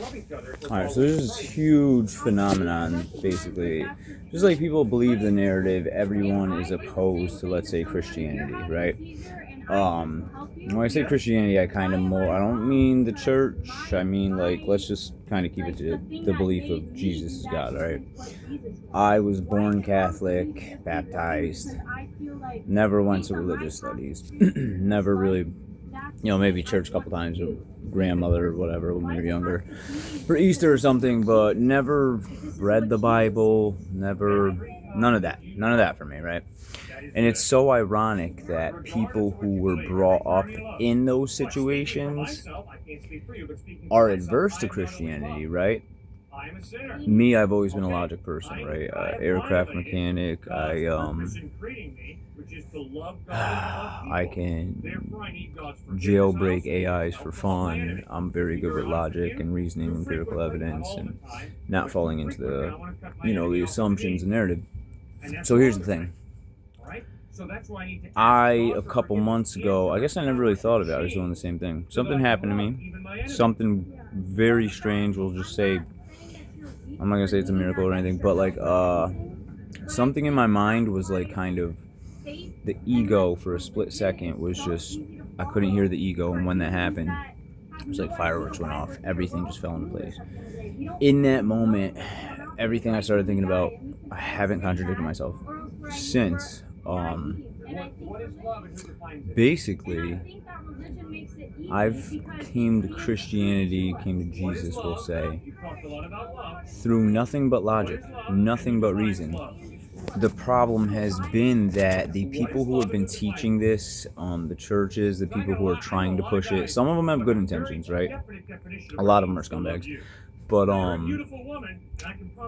Alright, so there's this huge phenomenon, basically. Just like people believe the narrative, everyone is opposed to, let's say, Christianity, right? When I say Christianity, I don't mean the church. I mean, like, let's just kind of keep it to the belief of Jesus is God, right? I was born Catholic, baptized, never went to religious studies, never really, maybe church a couple times with grandmother or whatever when we were younger for Easter or something, but never read the Bible, none of that for me, right? And it's so ironic that people who were brought up in those situations are adverse to Christianity, right? Me, I've always been a logic person, right? Aircraft mechanic. I can jailbreak AIs for fun. I'm very good with logic and reasoning, empirical evidence, and not falling into the assumptions and narrative. So here's the thing. A couple months ago, I guess I never really thought of it. I was doing the same thing. Something happened to me. Something very strange. We'll just say, I'm not gonna say it's a miracle or anything, but like, something in my mind was like kind of the ego for a split second was just, I couldn't hear the ego. And when that happened, it was like fireworks went off. Everything just fell into place. In that moment, everything I started thinking about, I haven't contradicted myself since. Basically, I've came to Christianity, came to Jesus, we'll say, through nothing but logic, nothing but reason. The problem has been that the people who have been teaching this, the churches, the people who are trying to push it, some of them have good intentions, right? A lot of them are scumbags. But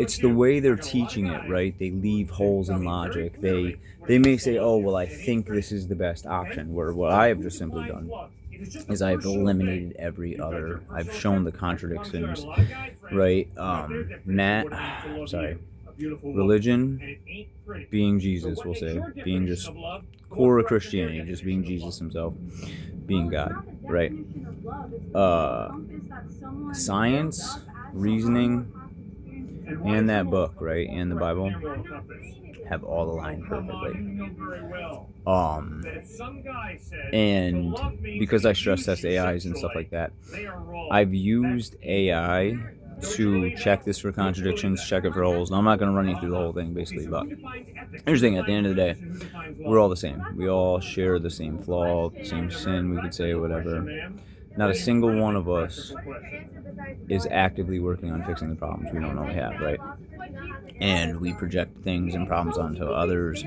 it's the way they're teaching it, right? They leave holes in logic. They may say, "Oh, well, I think this is the best option." Where what I have just simply done is I've eliminated every other. I've shown the contradictions, right? Religion, being Jesus, we'll say, being just core of Christianity, just being Jesus himself, being God, right? Science, reasoning, and that book, right, and the Bible have all aligned perfectly. And because I stress test AIs and stuff like that, I've used AI to check this for contradictions, check it for holes. Now, I'm not going to run you through the whole thing, basically, but here's the thing. At the end of the day, we're all the same. We all share the same flaw, same sin, we could say, whatever. Not a single one of us is actively working on fixing the problems we don't know we have, right? And we project things and problems onto others.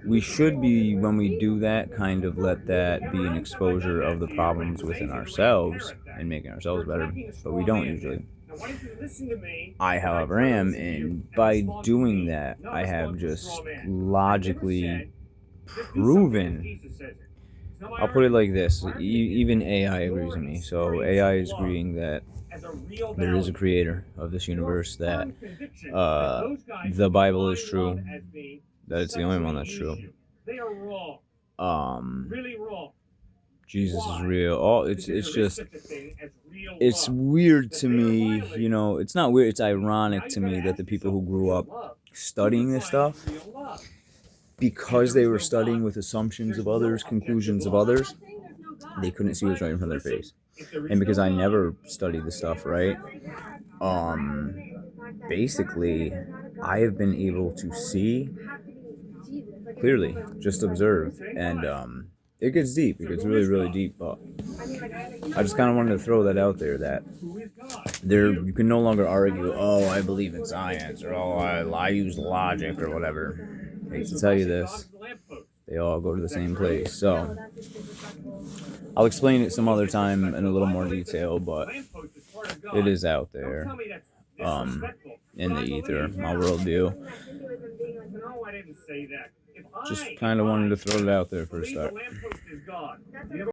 We should be, when we do that, kind of let that be an exposure of the problems within ourselves and making ourselves better, but we don't usually. I, however, am, and by doing that, I have just logically proven. I'll put it like this, even AI agrees with me. So AI is agreeing that there is a creator of this universe, that the Bible is true, that it's the only one that's true. Jesus is real. It's weird to me, it's not weird, it's ironic to me that the people who grew up studying this stuff, because they were studying with assumptions of others, conclusions of others, they couldn't see what's right in front of their face. And because I never studied this stuff, right? Basically, I have been able to see clearly, just observe, and it gets deep. It gets really, really deep. But I just kind of wanted to throw that out there, that you can no longer argue, "Oh, I believe in science," or "Oh, I use logic," or whatever. I hate to tell you this, they all go to the same place. So I'll explain it some other time in a little more detail, but it is out there, in the ether, my worldview. Just kind of wanted to throw it out there for a start.